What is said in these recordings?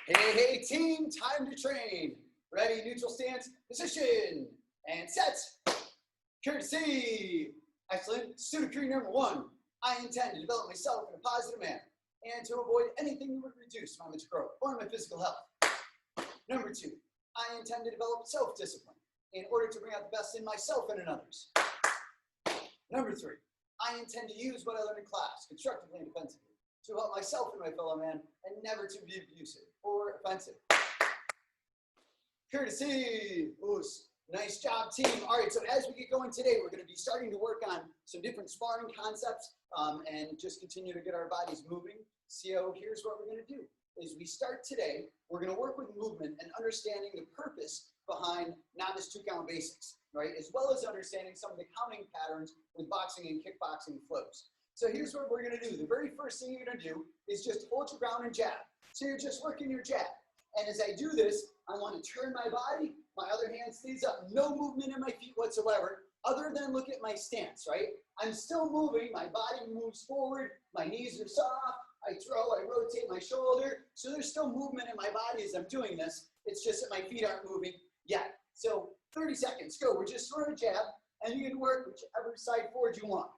Hey, hey, team, time to train. Ready, neutral stance, position, and set. Courtesy. Excellent. Student decree number 1. I intend to develop myself in a positive manner and to avoid anything that would reduce my mental growth or my physical health. Number 2. I intend to develop self-discipline in order to bring out the best in myself and in others. Number 3. I intend to use what I learned in class constructively and defensively to help myself and my fellow man and never to be abusive or offensive. Courtesy. Oos. Nice job, team. All right, so as we get going today, we're going to be starting to work on some different sparring concepts and just continue to get our bodies moving. So here's what we're going to do. As we start today, we're going to work with movement and understanding the purpose behind novice 2-count basics, right? As well as understanding some of the counting patterns with boxing and kickboxing flows. So here's what we're going to do. The very first thing you're going to do is just hold your ground and jab. So you're just working your jab. And as I do this, I want to turn my body. My other hand stays up. No movement in my feet whatsoever, other than look at my stance, right? I'm still moving. My body moves forward. My knees are soft. I throw, I rotate my shoulder. So there's still movement in my body as I'm doing this. It's just that my feet aren't moving yet. So 30 seconds, go. We're just throwing a jab, and you can work whichever side forward you want.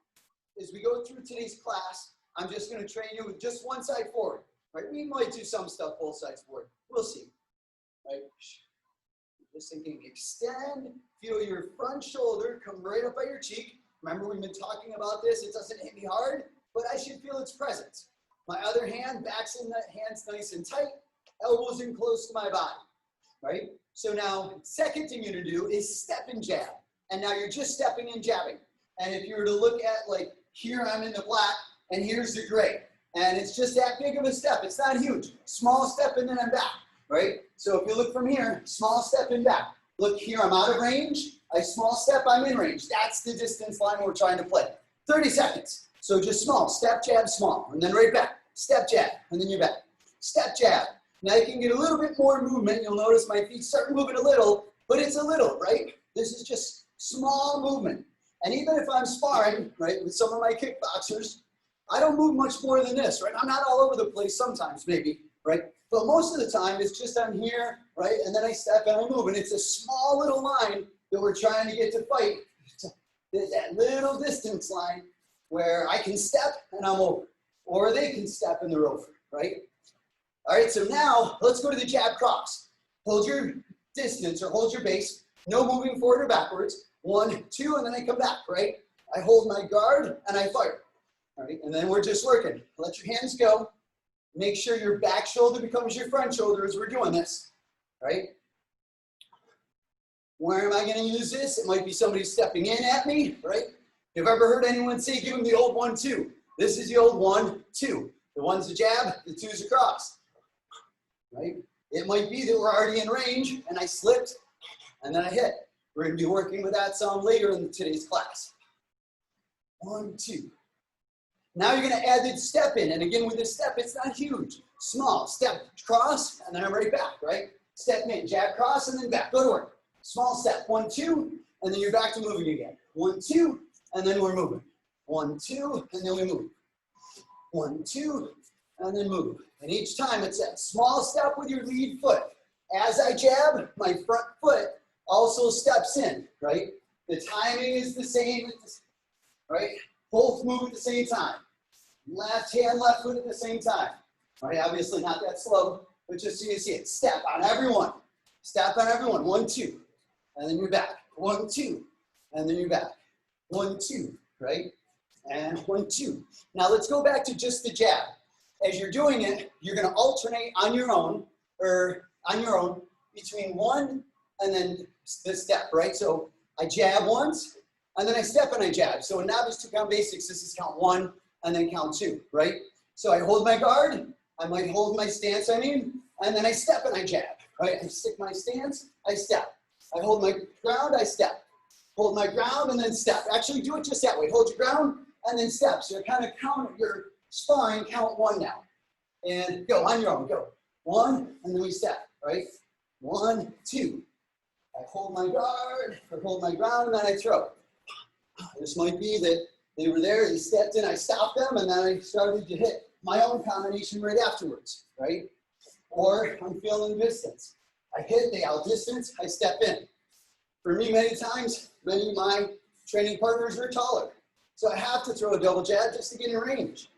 As we go through today's class, I'm just going to train you with just one side forward, right? We might do some stuff both sides forward. We'll see, right? Just thinking, extend, feel your front shoulder come right up by your cheek. Remember, we've been talking about this. It doesn't hit me hard, but I should feel its presence. My other hand, back's in the hands nice and tight, elbows in close to my body, right? So now, second thing you're going to do is step and jab. And now you're just stepping and jabbing. And if you were to look at, like, here I'm in the black, and here's the gray. And it's just that big of a step. It's not huge. Small step, and then I'm back, right? So if you look from here, small step and back. Look here, I'm out of range. I small step, I'm in range. That's the distance line we're trying to play. 30 seconds. So just small, step, jab, small, and then right back. Step, jab, and then you're back. Step, jab. Now you can get a little bit more movement. You'll notice my feet start moving a little, but it's a little, right? This is just small movement. And even if I'm sparring, right, with some of my kickboxers, I don't move much more than this, right? I'm not all over the place sometimes, maybe, right? But most of the time, it's just I'm here, right? And then I step and I move. And it's a small little line that we're trying to get to fight. There's that little distance line where I can step and I'm over. Or they can step and they're over, right? All right, so now let's go to the jab cross. Hold your distance or hold your base. No moving forward or backwards. 1, 2, and then I come back, right? I hold my guard and I fire. All right, and then we're just working. Let your hands go. Make sure your back shoulder becomes your front shoulder as we're doing this, right? Where am I going to use this? It might be somebody stepping in at me, right? If you've ever heard anyone say, give them the old 1, 2. This is the old 1, 2. The 1's a jab, the 2's a cross, right? It might be that we're already in range and I slipped and then I hit. We're going to be working with that some later in today's class. 1, 2. Now you're going to add the step in. And again, with this step, it's not huge. Small. Step, cross, and then I'm right back, right? Step in, jab, cross, and then back. Go to work. Small step. 1, 2, and then you're back to moving again. 1, 2, and then we're moving. 1, 2, and then we move. 1, 2, and then move. And each time it's that small step with your lead foot. As I jab, my front foot also steps in, right? The timing is the same, right? Both move at the same time. Left hand, left foot at the same time. All right, obviously not that slow, but just so you see it. Step on everyone. Step on everyone. 1, 2, and then you're back. 1, 2, and then you're back. 1, 2, right? And 1, 2. Now let's go back to just the jab. As you're doing it, you're going to alternate on your own, between 1 and then the step, right? So I jab once, and then I step and I jab. So in novice 2-count basics, this is count 1 and then count 2, right? So I hold my guard, I might hold my stance, and then I step and I jab, right? I stick my stance, I step. I hold my ground, I step. Hold my ground and then step. Actually do it just that way. Hold your ground and then step. So you're kind of counting your spine, count 1 now. And go on your own, go. 1, and then we step, right? 1, 2. I hold my guard, or hold my ground, and then I throw. This might be that they were there, they stepped in, I stopped them, and then I started to hit my own combination right afterwards, right? or I'm feeling distance. I hit, they outdistance, I step in. For me, many times, many of my training partners are taller. So I have to throw a double jab just to get in range.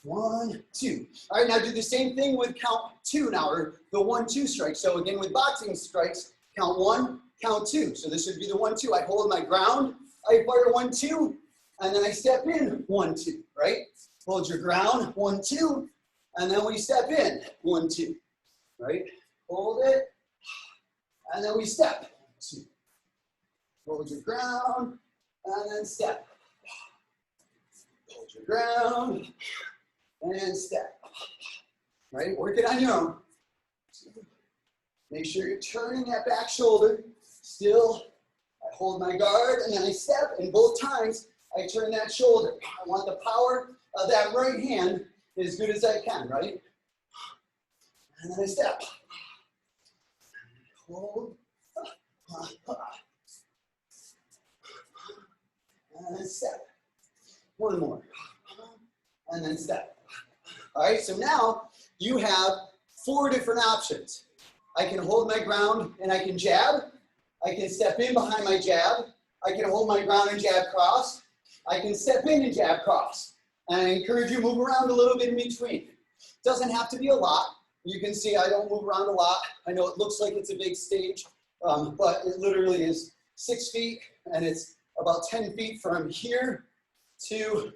1, 2. All right, now do the same thing with count 2 now, or the 1-2 strike. So again, with boxing strikes, count 1, count 2. So this would be the 1-2. I hold my ground, I fire 1-2, and then I step in 1-2, right? Hold your ground, 1-2, and then we step in 1-2, right? Hold it, and then we step 2. Hold your ground, and then step. Hold your ground, and step. Right? Work it on your own. Make sure you're turning that back shoulder. Still, I hold my guard, and then I step, and both times I turn that shoulder. I want the power of that right hand as good as I can, right? And then I step. Hold. And then step. One more. And then step. All right, so now you have 4 different options. I can hold my ground and I can jab. I can step in behind my jab. I can hold my ground and jab cross. I can step in and jab cross. And I encourage you to move around a little bit in between. Doesn't have to be a lot. You can see I don't move around a lot. I know it looks like it's a big stage, but it literally is 6 feet, and it's about 10 feet from here to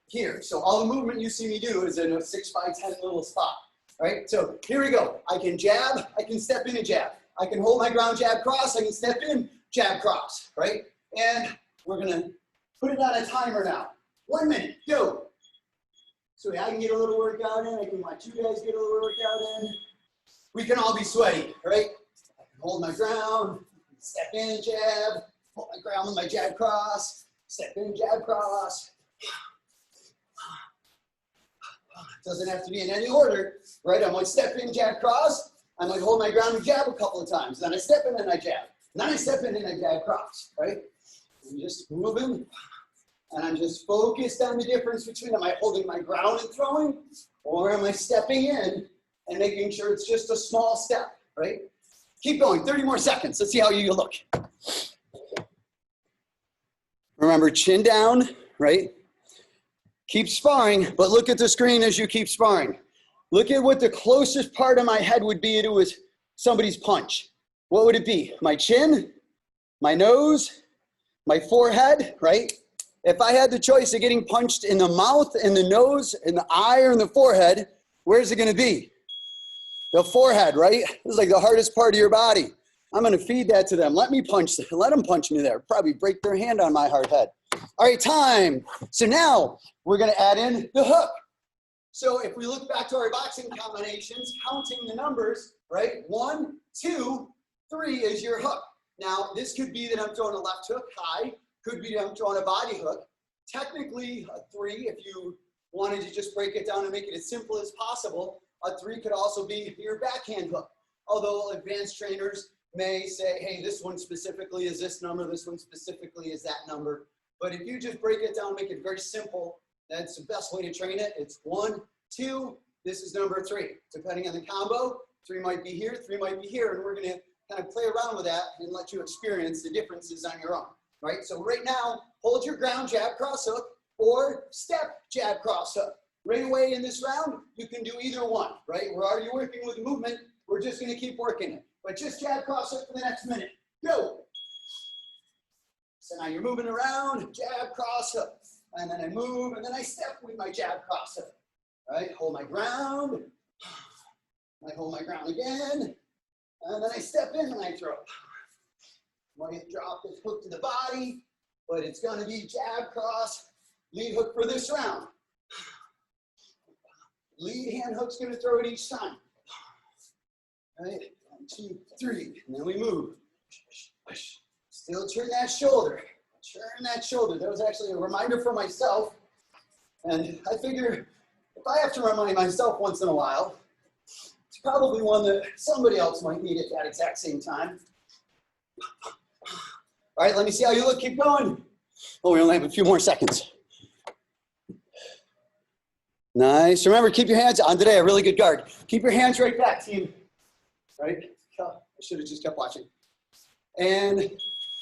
here. So all the movement you see me do is in a 6 by 10 little spot, right? So here we go. I can jab, I can step in and jab. I can hold my ground, jab cross, I can step in, jab cross, right? And we're gonna put it on a timer now. 1 minute, go. So I can get a little workout in, I can watch you guys get a little workout in. We can all be sweaty, right? I can hold my ground, step in, jab, hold my ground with my jab cross, step in, jab cross. Doesn't have to be in any order, right? I might step in, jab cross. I might hold my ground and jab a couple of times. Then I step in and I jab. Then I step in and I jab cross, right? I'm just moving, and I'm just focused on the difference between, am I holding my ground and throwing, or am I stepping in and making sure it's just a small step, right? Keep going, 30 more seconds. Let's see how you look. Remember, chin down, right? Keep sparring, but look at the screen as you keep sparring. Look at what the closest part of my head would be to somebody's punch. What would it be? My chin, my nose, my forehead, right? If I had the choice of getting punched in the mouth, in the nose, in the eye, or in the forehead, where's it gonna be? The forehead, right? This is like the hardest part of your body. I'm gonna feed that to them. Let them punch me there. Probably break their hand on my hard head. All right, time. So now we're gonna add in the hook. So if we look back to our boxing combinations, counting the numbers, right? 1, 2, 3 is your hook. Now, this could be that I'm throwing a left hook high, could be that I'm throwing a body hook. Technically, a 3, if you wanted to just break it down and make it as simple as possible, a 3 could also be your backhand hook. Although advanced trainers may say, hey, this one specifically is this number, this one specifically is that number. But if you just break it down, make it very simple, that's the best way to train it. It's 1, 2, this is number 3. Depending on the combo, 3 might be here, 3 might be here, and we're gonna kind of play around with that and let you experience the differences on your own, right? So right now, hold your ground, jab, cross hook, or step, jab, cross hook. Right away in this round, you can do either one, right? We're already working with movement, we're just gonna keep working it. But just jab, cross hook for the next minute, go. So now you're moving around, jab, cross hook. And then I move, and then I step with my jab, cross hook. Right, hold my ground. I hold my ground again. And then I step in and I throw. Might drop this hook to the body, but it's gonna be jab, cross, lead hook for this round. Lead hand hook's gonna throw it each time. Right, 1, 2, 3, and then we move. Still turn that shoulder. Turn that shoulder. That was actually a reminder for myself. And I figure if I have to remind myself once in a while, it's probably one that somebody else might need at that exact same time. All right, let me see how you look. Keep going. Oh, we only have a few more seconds. Nice. Remember, keep your hands on today, a really good guard. Keep your hands right back, team. Right? I should have just kept watching. And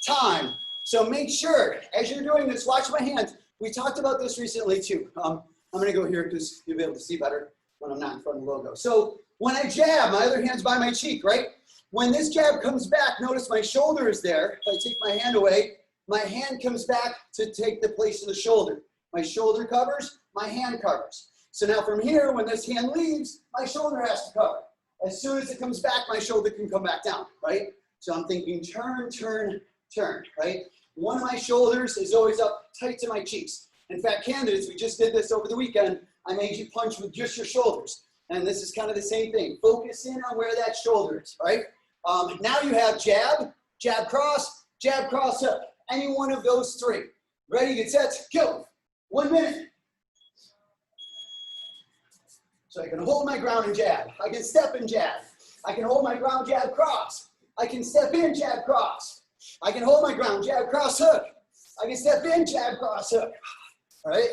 time. So make sure, as you're doing this, watch my hands. We talked about this recently too. I'm gonna go here because you'll be able to see better when I'm not in front of the logo. So when I jab, my other hand's by my cheek, right? When this jab comes back, notice my shoulder is there. If I take my hand away, my hand comes back to take the place of the shoulder. My shoulder covers, my hand covers. So now from here, when this hand leaves, my shoulder has to cover. As soon as it comes back, my shoulder can come back down, right? So I'm thinking turn, turn, turn, right? One of my shoulders is always up tight to my cheeks. In fact, candidates, we just did this over the weekend. I made you punch with just your shoulders. And this is kind of the same thing. Focus in on where that shoulder is, right? Now you have jab, jab, cross, hook. Any one of those three. Ready, get set, go. 1 minute. So I can hold my ground and jab. I can step and jab. I can hold my ground, jab, cross. I can step in, jab, cross. I can hold my ground, jab, cross, hook. I can step in, jab, cross, hook. All right?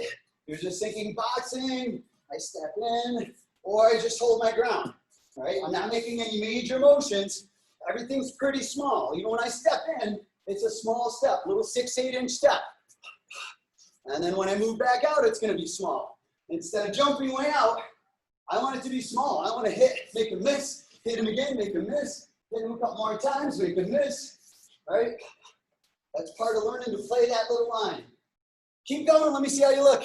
You're just thinking boxing, I step in, or I just hold my ground. All right? I'm not making any major motions. Everything's pretty small. Even when I step in, it's a small step, little 6, 8-inch step. And then when I move back out, it's gonna be small. Instead of jumping way out, I want it to be small. I want to hit, make a miss, hit him again, make a miss, hit him a couple more times, make a miss, right? That's part of learning to play that little line. Keep going, let me see how you look.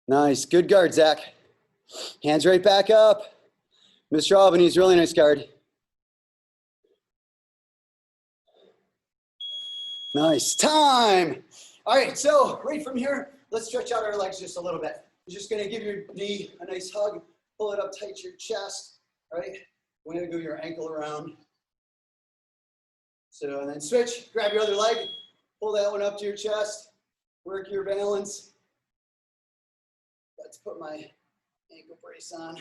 Nice, good guard, Zach. Hands right back up. Mr. Albanese, really nice guard. Nice, time. All right, so right from here, let's stretch out our legs just a little bit. You're just gonna give your knee a nice hug, pull it up tight to your chest, right? We're gonna go your ankle around. So, and then switch, grab your other leg, pull that one up to your chest, work your balance. Let's put my ankle brace on.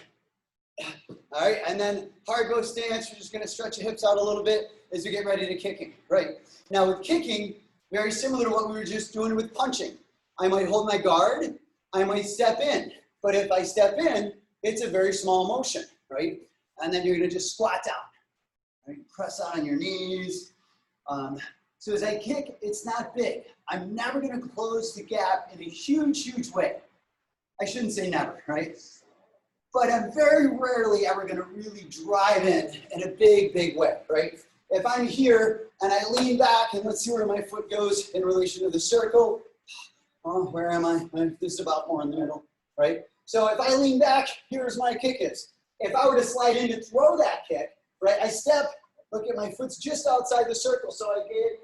All right, and then hard bow stance, you're just gonna stretch your hips out a little bit as we get ready to kicking, right? Now with kicking, very similar to what we were just doing with punching. I might hold my guard, I might step in, but if I step in, it's a very small motion, right? And then you're gonna just squat down, right? Press on your knees. So as I kick, it's not big. I'm never gonna close the gap in a huge, huge way. I shouldn't say never, right? But I'm very rarely ever gonna really drive in a big, big way, right? If I'm here and I lean back and let's see where my foot goes in relation to the circle. Oh, where am I? This is about more in the middle, right? So if I lean back, here's my kick is. If I were to slide in to throw that kick, right? I step, look at my foot's just outside the circle. So I gave,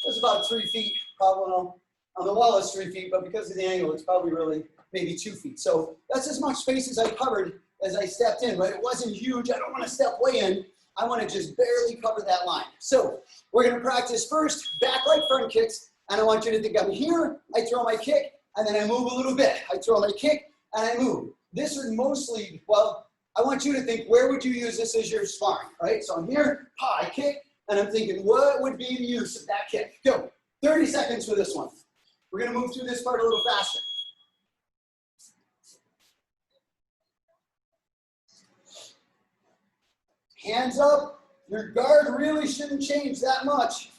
it's about 3 feet, probably on the wall is 3 feet, but because of the angle, it's probably really maybe 2 feet. So that's as much space as I covered as I stepped in, right? It wasn't huge. I don't want to step way in. I want to just barely cover that line. So we're going to practice first back leg front kicks. And I want you to think I'm here, I throw my kick, and then I move a little bit. I throw my kick, and I move. This would mostly, well, I want you to think, where would you use this as your sparring, right? So I'm here, I kick, and I'm thinking, what would be the use of that kick? Go. 30 seconds for this one. We're going to move through this part a little faster. Hands up. Your guard really shouldn't change that much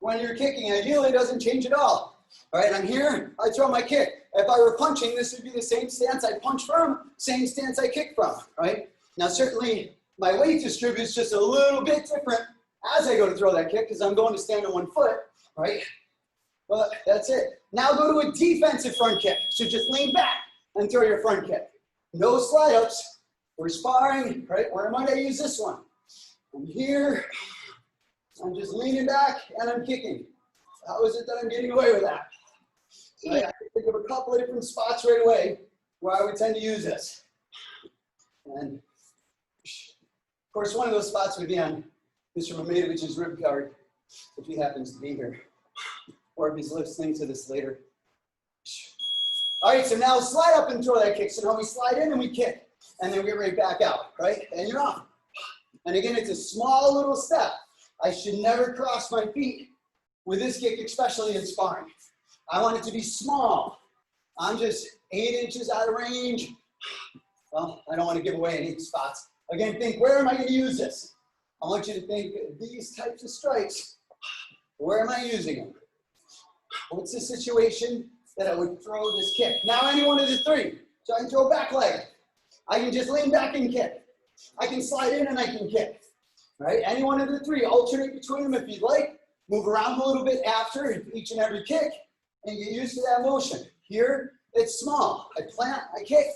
when you're kicking. Ideally, it doesn't change at all. All right, I'm here, I throw my kick. If I were punching, this would be the same stance I punch from, same stance I kick from, right? Now, certainly, my weight distributes just a little bit different as I go to throw that kick because I'm going to stand on one foot, right? But that's it. Now go to a defensive front kick. So just lean back and throw your front kick. No slide ups. We're sparring, right? Where might I use this one? I'm here. I'm just leaning back and I'm kicking. How is it that I'm getting away with that? Right? I can think of a couple of different spots right away where I would tend to use this. And of course, one of those spots would be on Mr. Mamadovich's rib guard, if he happens to be here, or if he's listening to this later. All right, so now slide up and throw that kick. So now we slide in and we kick, and then we get right back out, right? And you're on. And again, it's a small little step. I should never cross my feet with this kick, especially in sparring. I want it to be small. I'm just 8 inches out of range. Well, I don't want to give away any spots. Again, think, where am I going to use this? I want you to think these types of strikes. Where am I using them? What's the situation that I would throw this kick? Now, any one of the three. So I can throw back leg. I can just lean back and kick. I can slide in and I can kick. Right? Any one of the three. Alternate between them if you'd like. Move around a little bit after each and every kick and get used to that motion. Here, it's small. I plant, I kick,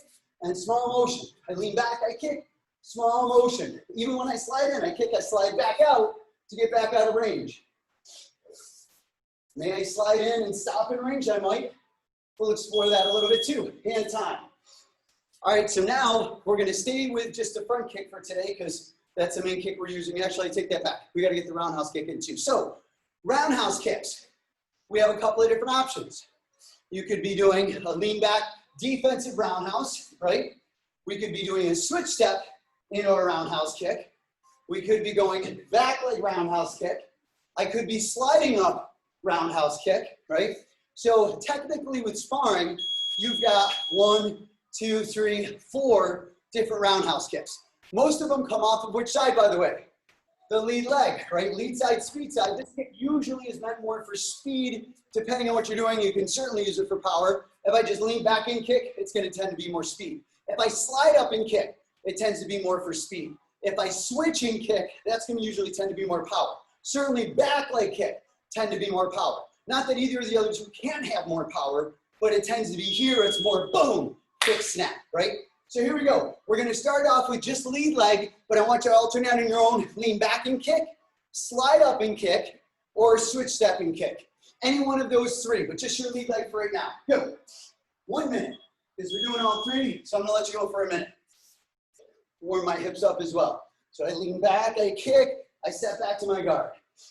and small motion. I lean back, I kick, small motion. Even when I slide in, I kick, I slide back out to get back out of range. May I slide in and stop in range? I might. We'll explore that a little bit too. Hand time. All right, so now we're going to stay with just the front kick for today because that's the main kick we're using. Actually, I take that back. We got to get the roundhouse kick in too. So, roundhouse kicks. We have a couple of different options. You could be doing a lean back defensive roundhouse, right? We could be doing a switch step into a roundhouse kick. We could be going back leg roundhouse kick. I could be sliding up roundhouse kick, right? So technically with sparring, you've got 1, 2, 3, 4 different roundhouse kicks. Most of them come off of which side, by the way? The lead leg, right? Lead side, speed side. This kick usually is meant more for speed. Depending on what you're doing, you can certainly use it for power. If I just lean back and kick, it's going to tend to be more speed. If I slide up and kick, it tends to be more for speed. If I switch and kick, that's going to usually tend to be more power. Certainly back leg kick tend to be more power. Not that either of the others can't have more power, but it tends to be here, it's more boom, quick snap, right? So here we go. We're going to start off with just lead leg, but I want you to alternate on your own. Lean back and kick, slide up and kick, or switch step and kick. Any one of those three, but just your lead leg for right now. Go. 1 minute, because we're doing all three, so I'm going to let you go for a minute. Warm my hips up as well. So I lean back, I kick, I step back to my guard.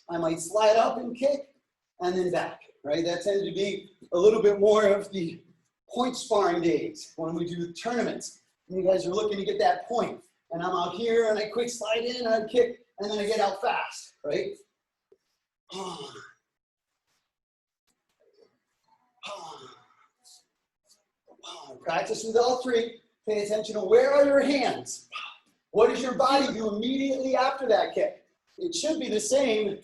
I might slide up and kick, and then back, right? That tends to be a little bit more of the point sparring days when we do tournaments. And you guys are looking to get that point. And I'm out here, and I quick slide in, I kick, and then I get out fast, right? Practice with all three. Pay attention to where are your hands? What does your body do immediately after that kick? It should be the same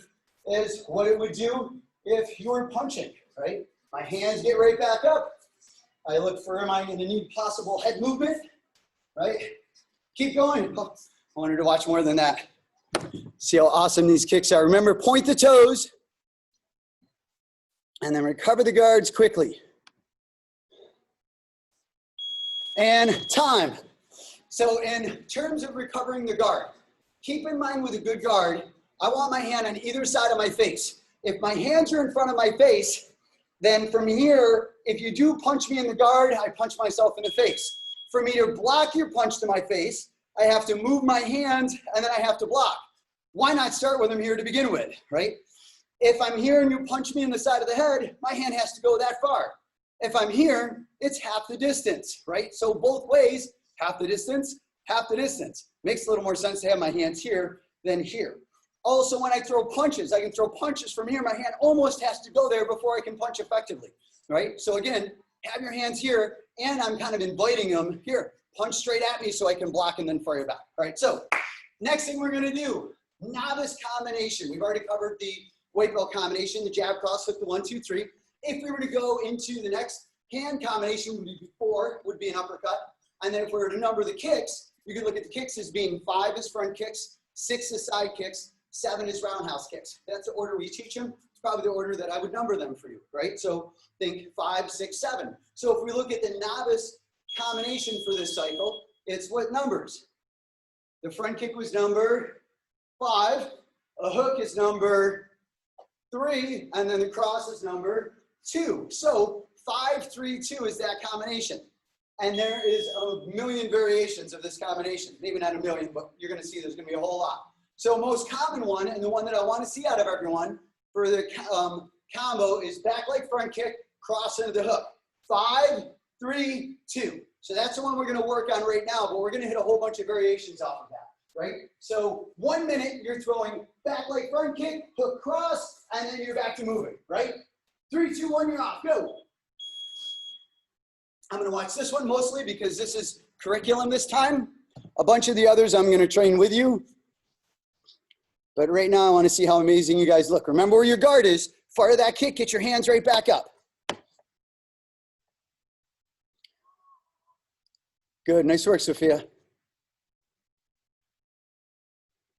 as what it would do if you were punching, right? My hands get right back up. I look for, am I going to need possible head movement, right? Keep going. Oh, I wanted to watch more than that. See how awesome these kicks are. Remember, point the toes and then recover the guards quickly. And time. So in terms of recovering the guard, keep in mind with a good guard, I want my hand on either side of my face. If my hands are in front of my face, then from here, if you do punch me in the guard, I punch myself in the face. For me to block your punch to my face, I have to move my hands and then I have to block. Why not start with them here to begin with, right? If I'm here and you punch me in the side of the head, my hand has to go that far. If I'm here, it's half the distance, right? So both ways, half the distance, half the distance. Makes a little more sense to have my hands here than here. Also, when I throw punches, I can throw punches from here. My hand almost has to go there before I can punch effectively, right? So again, have your hands here, and I'm kind of inviting them here. Punch straight at me so I can block and then fire back. All right, so next thing we're going to do, novice combination. We've already covered the weight belt combination, the jab, cross, hook, the 1, 2, 3. If we were to go into the next hand combination, would be an uppercut. And then if we were to number the kicks, you could look at the kicks as being 5 as front kicks, 6 as side kicks, 7 is roundhouse kicks. That's the order we teach them. It's probably the order that I would number them for you, right? So think 5, 6, 7. So if we look at the novice combination for this cycle, it's what numbers? The front kick was number 5, a hook is number 3, and then the cross is number 2. So 5, 3, 2 is that combination. And there is a million variations of this combination. Maybe not a million, but you're going to see there's going to be a whole lot. So most common one, and the one that I want to see out of everyone for the combo is back leg front kick, cross into the hook. 5, 3, 2. So that's the one we're going to work on right now, but we're going to hit a whole bunch of variations off of that, right? So 1 minute, you're throwing back leg front kick, hook cross, and then you're back to moving, right? 3, 2, 1, you're off, go. I'm gonna watch this one mostly because this is curriculum this time. A bunch of the others I'm gonna train with you. But right now I wanna see how amazing you guys look. Remember where your guard is, fire that kick, get your hands right back up. Good, nice work, Sophia.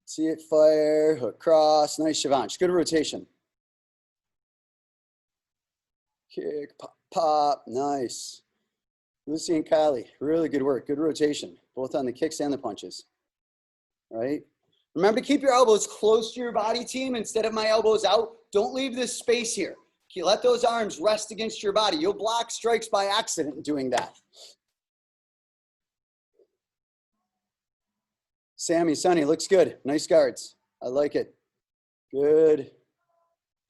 See it fire, hook cross, nice, Shivansh, good rotation. Kick, pop, pop, nice. Lucy and Kylie, really good work, good rotation, both on the kicks and the punches, right? Remember to keep your elbows close to your body, team, instead of my elbows out. Don't leave this space here. Let those arms rest against your body. You'll block strikes by accident doing that. Sammy, Sonny, looks good. Nice guards. I like it. Good.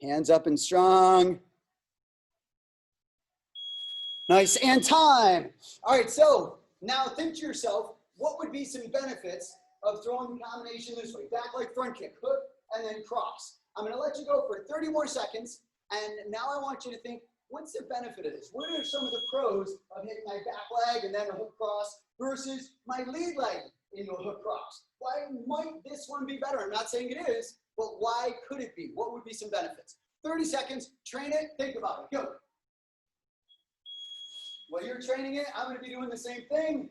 Hands up and strong. Nice, and time. All right, so now think to yourself, what would be some benefits of throwing the combination this way? Back leg front kick, hook, and then cross. I'm gonna let you go for 30 more seconds, and now I want you to think, what's the benefit of this? What are some of the pros of hitting my back leg and then a hook cross versus my lead leg into a hook cross? Why might this one be better? I'm not saying it is, but why could it be? What would be some benefits? 30 seconds, train it, think about it, go. While you're training it, I'm gonna be doing the same thing.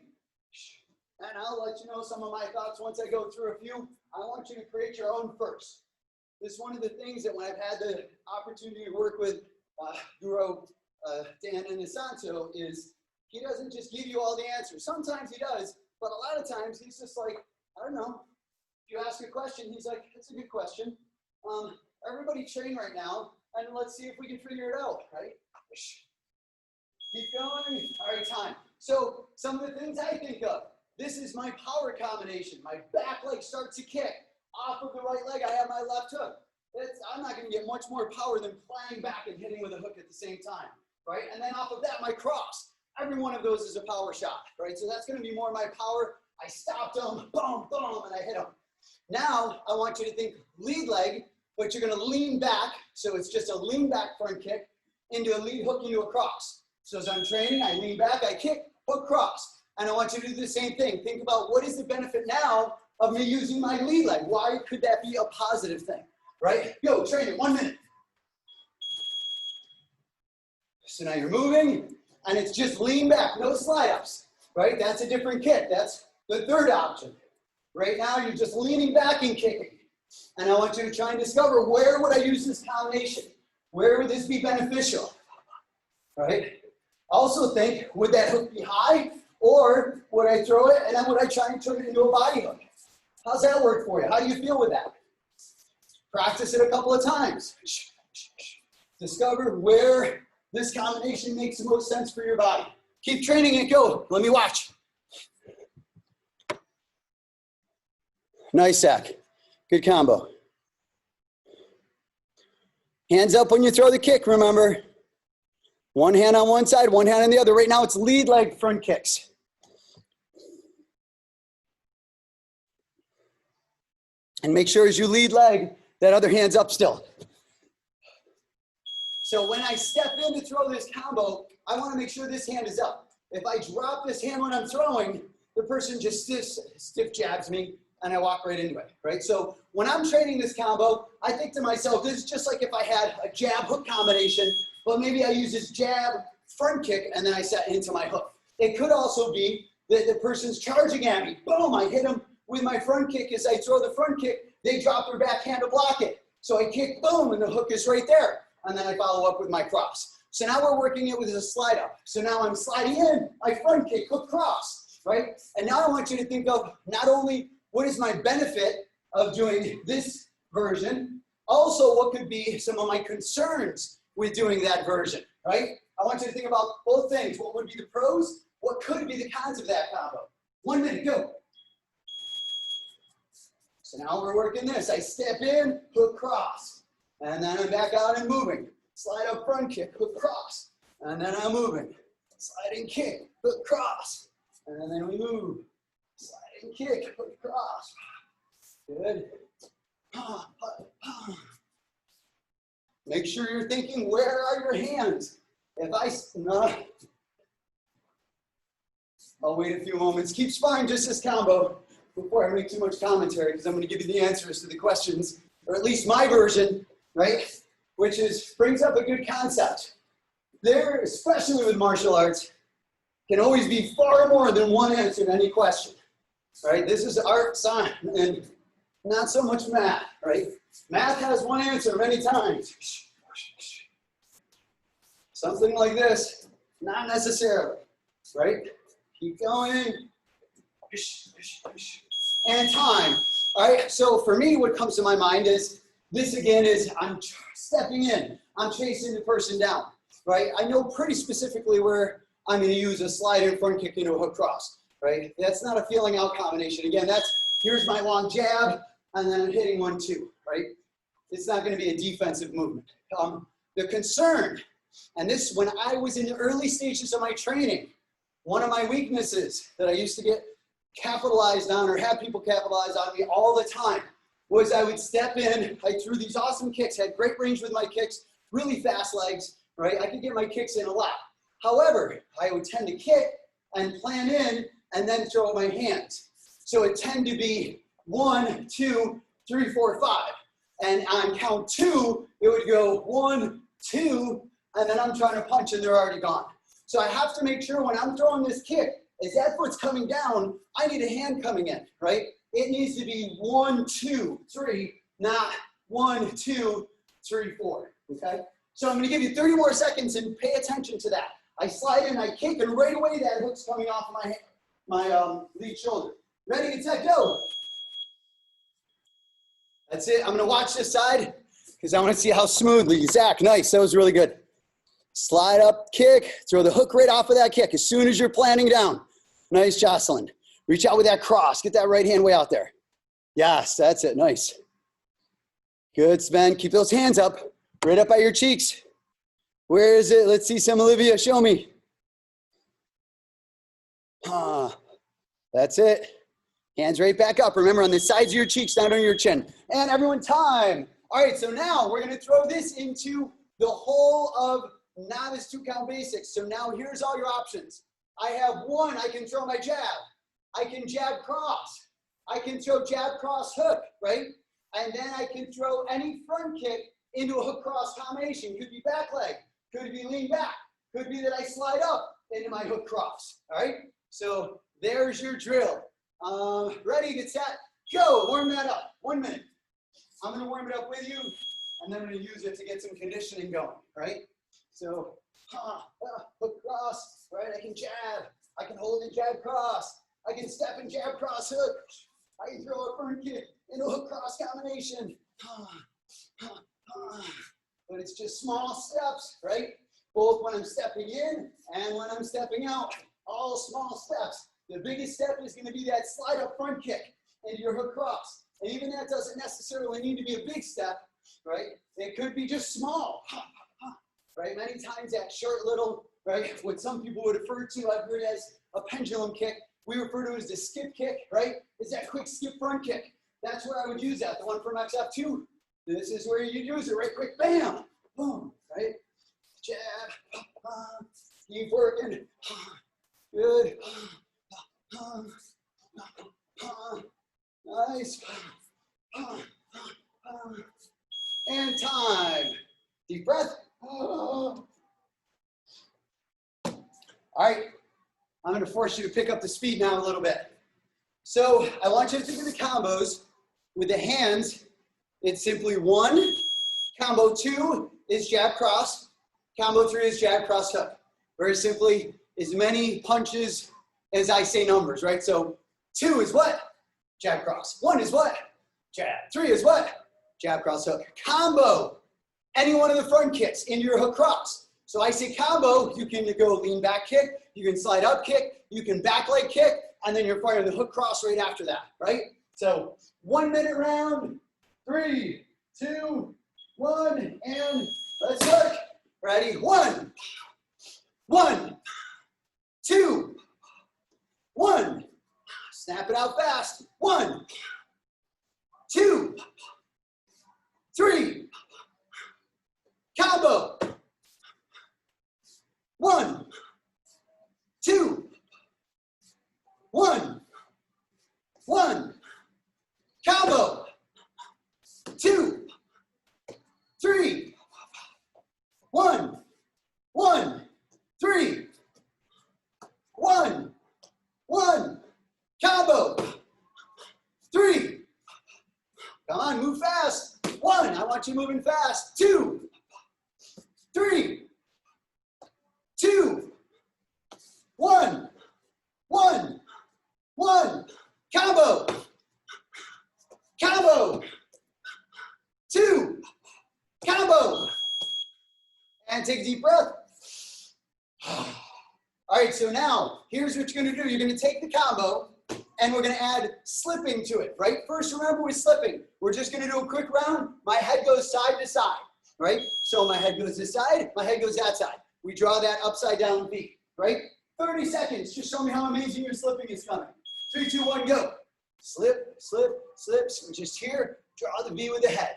And I'll let you know some of my thoughts once I go through a few. I want you to create your own first. This is one of the things that when I've had the opportunity to work with Guru Dan Inisanto is he doesn't just give you all the answers. Sometimes he does, but a lot of times he's just like, I don't know. If you ask a question, he's like, that's a good question. Everybody train right now, and let's see if we can figure it out, right? Keep going. All right, time. So some of the things I think of. This is my power combination. My back leg starts to kick. Off of the right leg, I have my left hook. I'm not going to get much more power than flying back and hitting with a hook at the same time, right? And then off of that, my cross. Every one of those is a power shot, right? So that's going to be more my power. I stopped them, boom, boom, and I hit them. Now, I want you to think lead leg, but you're going to lean back. So it's just a lean back front kick into a lead hook into a cross. So as I'm training, I lean back, I kick, hook, cross. And I want you to do the same thing. Think about what is the benefit now of me using my lead leg? Why could that be a positive thing, right? Go, train it, 1 minute. So now you're moving, and it's just lean back, no slide ups, right? That's a different kick. That's the third option. Right now, you're just leaning back and kicking. And I want you to try and discover where would I use this combination? Where would this be beneficial, right? Also think, would that hook be high? Or would I throw it and then would I try and turn it into a body hook? How's that work for you? How do you feel with that? Practice it a couple of times. Discover where this combination makes the most sense for your body. Keep training it, go. Let me watch. Nice, Zach. Good combo. Hands up when you throw the kick, remember. One hand on one side, one hand on the other. Right now it's lead leg front kicks. And make sure as you lead leg, that other hand's up still. So when I step in to throw this combo, I want to make sure this hand is up. If I drop this hand when I'm throwing, the person just stiff jabs me and I walk right into it, right? So when I'm training this combo, I think to myself, this is just like if I had a jab hook combination, but maybe I use this jab front kick and then I set into my hook. It could also be that the person's charging at me. Boom, I hit them with my front kick. As I throw the front kick, they drop their backhand to block it. So I kick, boom, and the hook is right there. And then I follow up with my cross. So now we're working it with a slide up. So now I'm sliding in, my front kick, hook, cross, right? And now I want you to think of not only what is my benefit of doing this version, also what could be some of my concerns with doing that version, right? I want you to think about both things. What would be the pros? What could be the cons of that combo? 1 minute, go. So now we're working this. I step in, hook, cross. And then I'm back out and moving. Slide up front kick, hook, cross. And then I'm moving. Sliding kick, hook, cross. And then we move. Sliding kick, hook, cross. Good. Make sure you're thinking, where are your hands? If no. I'll wait a few moments. Keep sparring just this combo before I make too much commentary, because I'm going to give you the answers to the questions, or at least my version, right? Which brings up a good concept. There, especially with martial arts, can always be far more than one answer to any question, right? This is art, science, and not so much math, right? Math has one answer many times. Something like this, not necessarily, right? Keep going. And time. All right, so for me, what comes to my mind is, this again is, I'm stepping in. I'm chasing the person down, right? I know pretty specifically where I'm going to use a slide in front kick into a hook cross, right? That's not a feeling out combination. Again, here's my long jab, and then I'm hitting 1-2, right? It's not going to be a defensive movement. The concern, and this, when I was in the early stages of my training, one of my weaknesses that I used to get capitalized on, or have people capitalize on me all the time, was I would step in, I threw these awesome kicks, had great range with my kicks, really fast legs, right? I could get my kicks in a lot. However, I would tend to kick and plan in and then throw my hands. So it tend to be 1, 2, 3, 4, 5. And on count 2, it would go 1, 2, and then I'm trying to punch and they're already gone. So I have to make sure when I'm throwing this kick, as that foot's coming down, I need a hand coming in, right? It needs to be 1, 2, 3, not 1, 2, 3, 4, okay? So I'm gonna give you 30 more seconds and pay attention to that. I slide in, I kick, and right away that hook's coming off my lead shoulder. Ready, get set, go. That's it. I'm gonna watch this side because I wanna see how smoothly. Zach, nice, that was really good. Slide up, kick, throw the hook right off of that kick as soon as you're planning down. Nice, Jocelyn. Reach out with that cross. Get that right hand way out there. Yes, that's it, nice. Good, Sven, keep those hands up, right up by your cheeks. Where is it? Let's see some, Olivia, show me. That's it. Hands right back up. Remember, on the sides of your cheeks, not on your chin. And everyone, time. All right, so now we're gonna throw this into the whole of novice 2-count basics. So now here's all your options. I have 1, I can throw my jab. I can jab cross. I can throw jab cross hook, right? And then I can throw any front kick into a hook cross combination. Could be back leg, could be lean back, could be that I slide up into my hook cross, all right? So there's your drill. Ready, get set, go. Warm that up, 1 minute. I'm gonna warm it up with you, and then I'm gonna use it to get some conditioning going, right? So, hook cross, right? I can jab, I can hold and jab cross, I can step and jab cross hook, I can throw a front kick into a hook cross combination. But it's just small steps, right? Both when I'm stepping in and when I'm stepping out, all small steps. The biggest step is gonna be that slide up front kick into your hook cross. And even that doesn't necessarily need to be a big step, right? It could be just small, right? Many times that short little, right, what some people would refer to, I've heard as a pendulum kick. We refer to it as the skip kick, right? It's that quick skip front kick. That's where I would use that, the one from XF2. This is where you use it, right? Quick, bam, boom, right? Jab, keep working, good, nice, and time. Deep breath. All right, I'm gonna force you to pick up the speed now a little bit. So I want you to think of the combos with the hands. It's simply 1, combo 2 is jab cross, combo 3 is jab cross hook. Very simply, as many punches as I say numbers, right? So 2 is what? Jab cross. 1 is what? Jab. 3 is what? Jab cross hook. Combo, any one of the front kicks into your hook cross. So I say combo, you can go lean back kick, you can slide up kick, you can back leg kick, and then you're firing the hook cross right after that, right? So 1 minute round, 3, 2, 1, and let's hook. Ready? 1, 1, 2, 1. Snap it out fast. 1, 2, 3, 1, combo, 2, 3, 1, 1, 3, 1, 1, combo, 3, come on, move fast, 1, I want you moving fast, 2, 3, 2, 1, 1, 1, combo, combo, 2, combo, and take a deep breath. All right, so now here's what you're gonna do. You're gonna take the combo and we're gonna add slipping to it, right? First, remember with slipping, we're just gonna do a quick round. My head goes side to side, right? So my head goes this side, my head goes that side. We draw that upside down V, right? 30 seconds, just show me how amazing your slipping is coming. 3, 2, 1, go. Slip, slip, slip, so just here, draw the V with the head.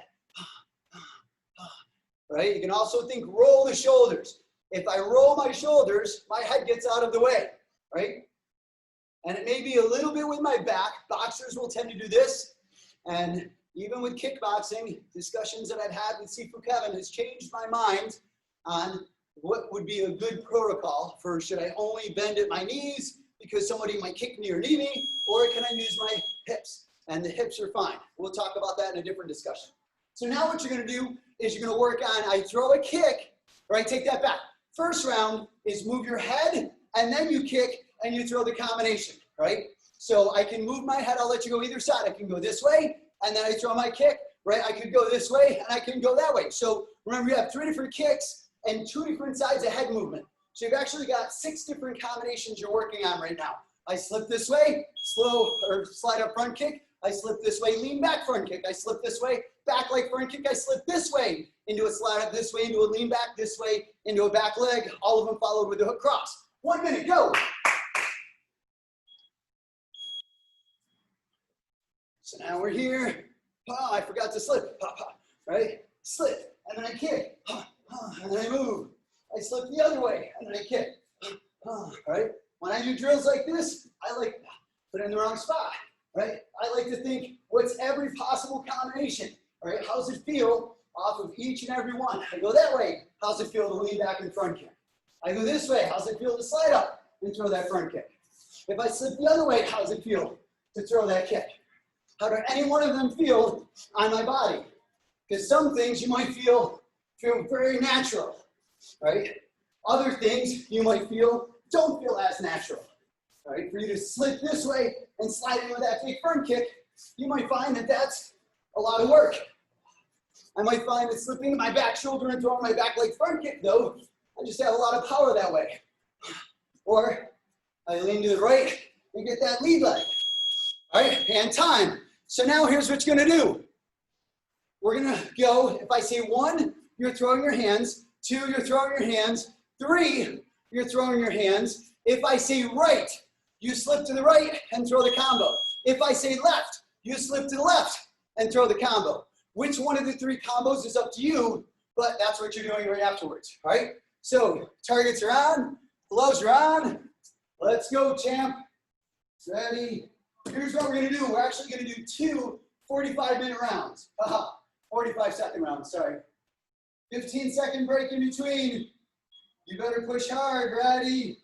Right? You can also think roll the shoulders. If I roll my shoulders, my head gets out of the way, right? And it may be a little bit with my back. Boxers will tend to do this. And even with kickboxing, discussions that I've had with Sifu Kevin has changed my mind on what would be a good protocol for should I only bend at my knees because somebody might kick me or knee me, or can I use my hips? And the hips are fine. We'll talk about that in a different discussion. So now what you're gonna do is you're gonna work on, I throw a kick, right, take that back. First round is move your head, and then you kick, and you throw the combination, right? So I can move my head, I'll let you go either side. I can go this way, and then I throw my kick, right? I could go this way, and I can go that way. So remember, you have 3 different kicks and 2 different sides of head movement. So you've actually got 6 different combinations you're working on right now. I slip this way, slow or slide up front kick. I slip this way, lean back front kick. I slip this way, back leg front kick. I slip this way into a slide up this way, into a lean back this way, into a back leg. All of them followed with a hook cross. 1 minute, go. So now we're here. Oh, I forgot to slip, right? Slip, and then I kick, and then I move. I slip the other way, and then I kick, right? When I do drills like this, I like put it in the wrong spot, right? I like to think, what's every possible combination, right? How's it feel off of each and every one? I go that way, how's it feel to lean back and front kick? I go this way, how's it feel to slide up and throw that front kick? If I slip the other way, how's it feel to throw that kick? How do any one of them feel on my body? Because some things you might feel very natural, right? Other things you might feel don't feel as natural, right? For you to slip this way and slide in with that big front kick, you might find that that's a lot of work. I might find that slipping my back shoulder and throwing my back leg front kick, though, I just have a lot of power that way. Or I lean to the right and get that lead leg, all right? And time. So now here's what you're gonna do. We're gonna go, if I say 1, you're throwing your hands, 2, you're throwing your hands, 3, you're throwing your hands. If I say right, you slip to the right and throw the combo. If I say left, you slip to the left and throw the combo. Which one of the 3 combos is up to you, but that's what you're doing right afterwards, all right? So targets are on, gloves are on. Let's go, champ. Ready? Here's what we're gonna do. We're actually gonna do 2 45-minute rounds. 45-second rounds, sorry. 15-second break in between. You better push hard, ready?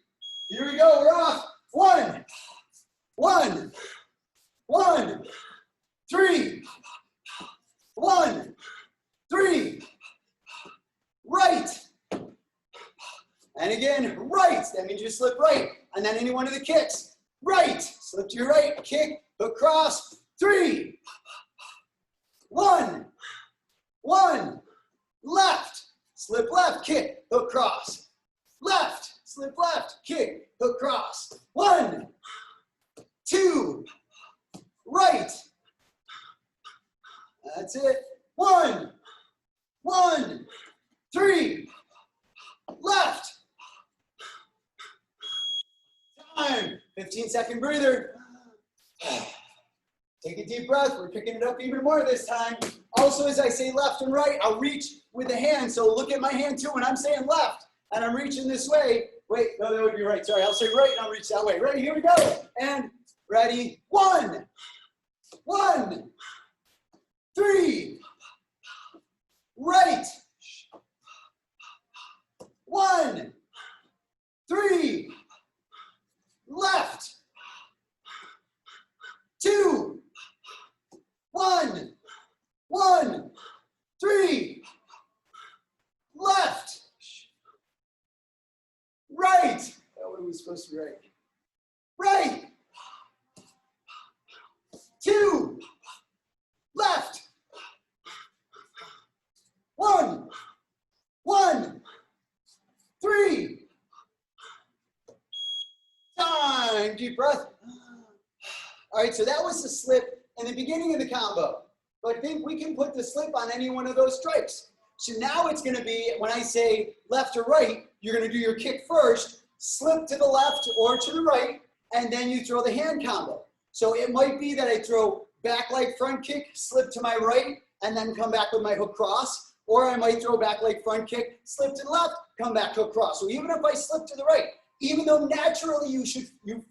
Here we go, we're off. 1, 1, 1, 3, 1, 3, right. And again, right, that means you slip right. And then any one of the kicks, right, slip to your right, kick, hook cross, 3, 1, 1, left, slip left, kick, hook cross, left, slip left, kick, hook cross, 1, 2, right, that's it, 1, 1, 3, left, time, 15-second breather. Take a deep breath, we're picking it up even more this time. Also, as I say left and right, I'll reach with the hand, so look at my hand too when I'm saying left, and I'm reaching this way. Wait, no, that would be right, sorry, I'll say right and I'll reach that way. Ready, here we go, and ready, 1, 1, 3, right, 1, 3, left, 2, 1, 1, 3, left, right. What are we supposed to be right? Right, 2, left, 1, 1, 3. Time, deep breath. All right, so that was the slip in the beginning of the combo. But I think we can put the slip on any one of those strikes. So now it's gonna be, when I say left or right, you're gonna do your kick first, slip to the left or to the right, and then you throw the hand combo. So it might be that I throw back leg front kick, slip to my right, and then come back with my hook cross. Or I might throw back leg front kick, slip to the left, come back hook cross. So even if I slip to the right, even though naturally you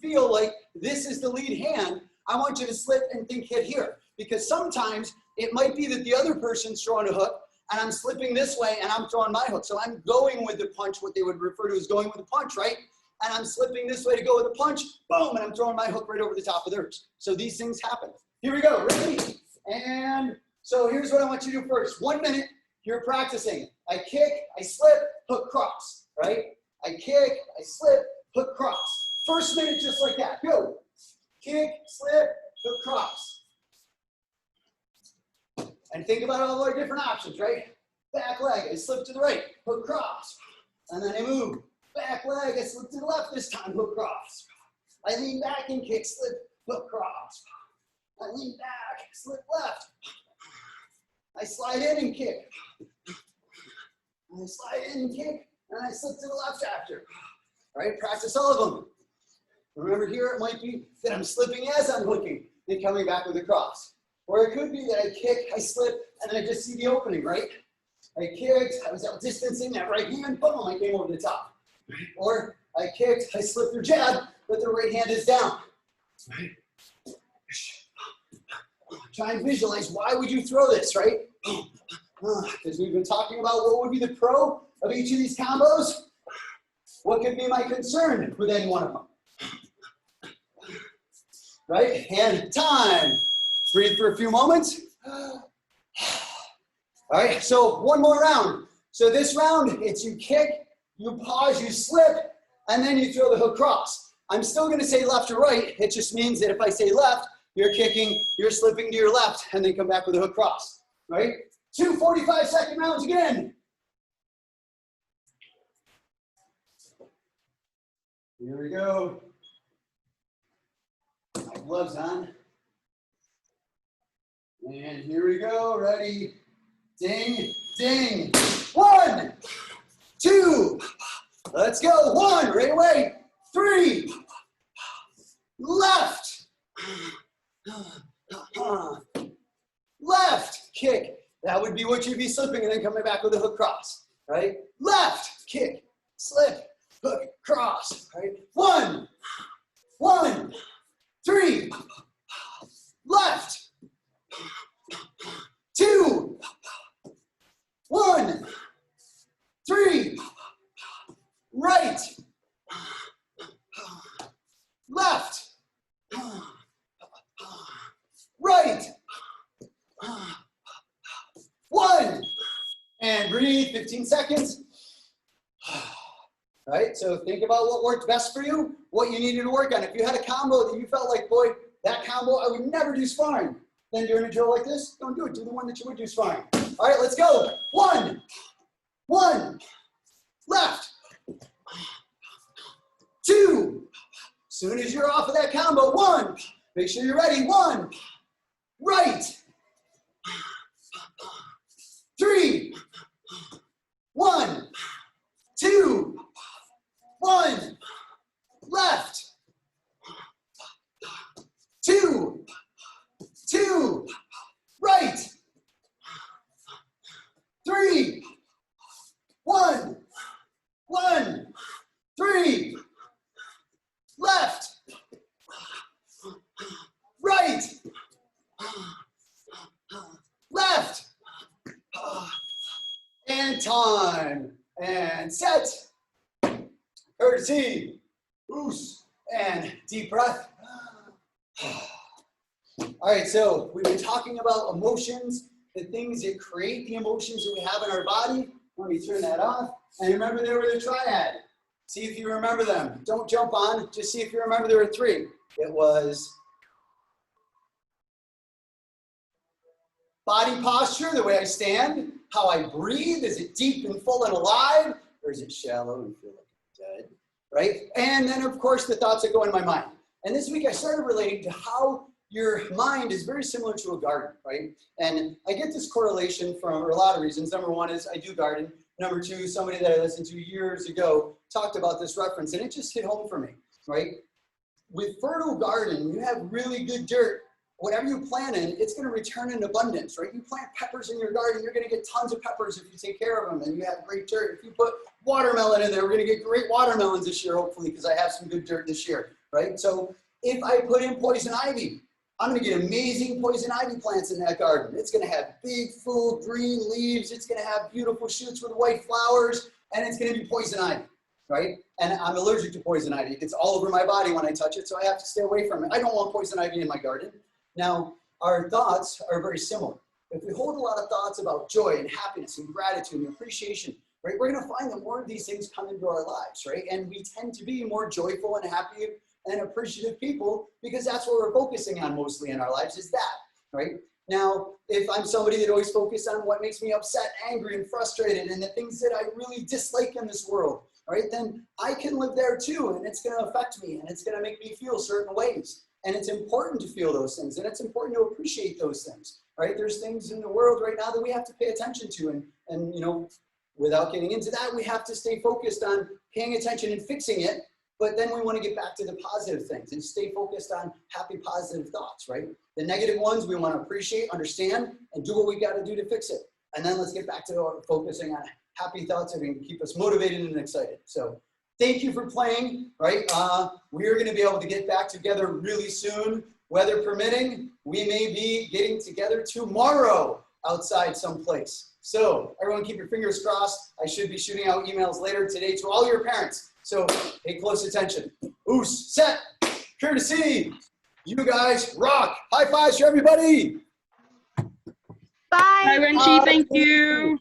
feel like this is the lead hand, I want you to slip and think hit here. Because sometimes it might be that the other person's throwing a hook and I'm slipping this way and I'm throwing my hook. So I'm going with the punch, what they would refer to as going with the punch, right? And I'm slipping this way to go with the punch, boom, and I'm throwing my hook right over the top of theirs. So these things happen. Here we go, ready? And so here's what I want you to do first. 1 minute, you're practicing. I kick, I slip, hook cross, right? I kick, I slip, hook cross. First minute, just like that, go. Kick, slip, hook cross. And think about all our different options, right? Back leg, I slip to the right, hook cross. And then I move. Back leg, I slip to the left this time, hook cross. I lean back and kick, slip, hook cross. I lean back, slip left. I slide in and kick. I slide in and kick, and I slip to the left after. All right, practice all of them. Remember here, it might be that I'm slipping as I'm hooking and coming back with a cross. Or it could be that I kick, I slip, and then I just see the opening, right? I kicked, I was outdistancing that right hand, boom, I came over the top. Or I kicked, I slipped their jab, but the right hand is down. Right? Try and visualize, why would you throw this, right? Because we've been talking about what would be the pro of each of these combos. What could be my concern with any one of them? Right? And time. Breathe for a few moments. All right, so one more round. So this round, it's you kick, you pause, you slip, and then you throw the hook cross. I'm still gonna say left or right. It just means that if I say left, you're kicking, you're slipping to your left, and then come back with a hook cross, right? 2 45-second rounds again. Here we go. My gloves on. And here we go, ready? Ding, ding. 1, 2, let's go. 1, right away. 3, left. Left, kick. That would be what you'd be slipping and then coming back with a hook cross, right? Left, kick, slip, hook, cross, right? 1, 1, 3, left, 2, 1, 3, right, left, right, 1, and breathe, 15 seconds. Right, so think about what worked best for you, what you needed to work on. If you had a combo that you felt like, boy, that combo I would never do sparring, then during a drill like this, don't do it. Do the one that you would do sparring. All right, let's go. 1, 1, left, 2. As soon as you're off of that combo, 1. Make sure you're ready. 1, right, 3, 1, 2, 1, left, 2, 2, right, 3, 1, 1, 3, left, right, time. And set. Courtesy. Oos. And deep breath. All right, so we've been talking about emotions, the things that create the emotions that we have in our body. Let me turn that off. And remember, there were the triad. See if you remember them. Don't jump on, just see if you remember there were three. It was body posture, the way I stand, how I breathe. Is it deep and full and alive, or is it shallow and feel like I'm dead, right? And then, of course, the thoughts that go in my mind. And this week I started relating to how your mind is very similar to a garden, right? And I get this correlation from a lot of reasons. Number one is I do garden. Number two, somebody that I listened to years ago talked about this reference, and it just hit home for me, right? With fertile garden, you have really good dirt. Whatever you plant in, it's going to return in abundance, right? You plant peppers in your garden, you're going to get tons of peppers if you take care of them, and you have great dirt. If you put watermelon in there, we're going to get great watermelons this year, hopefully, because I have some good dirt this year, right? So if I put in poison ivy, I'm going to get amazing poison ivy plants in that garden. It's going to have big, full, green leaves. It's going to have beautiful shoots with white flowers, and it's going to be poison ivy, right? And I'm allergic to poison ivy. It's all over my body when I touch it, so I have to stay away from it. I don't want poison ivy in my garden. Now, our thoughts are very similar. If we hold a lot of thoughts about joy and happiness and gratitude and appreciation, right, we're going to find that more of these things come into our lives, right? And we tend to be more joyful and happy and appreciative people because that's what we're focusing on mostly in our lives is that, right? Now, if I'm somebody that always focuses on what makes me upset, angry, and frustrated and the things that I really dislike in this world, right, then I can live there too, and it's going to affect me, and it's going to make me feel certain ways. And it's important to feel those things, and it's important to appreciate those things, right? There's things in the world right now that we have to pay attention to, and you know, without getting into that, we have to stay focused on paying attention and fixing it. But then we want to get back to the positive things and stay focused on happy, positive thoughts, right? The negative ones we want to appreciate, understand, and do what we got to do to fix it. And then let's get back to focusing on happy thoughts that can keep us motivated and excited. So thank you for playing, right? We're going to be able to get back together really soon. Weather permitting, we may be getting together tomorrow outside someplace. So everyone keep your fingers crossed. I should be shooting out emails later today to all your parents. So pay close attention. Oos, set, courtesy. You guys rock. High fives for everybody. Bye. Bye, Renchi. Thank you.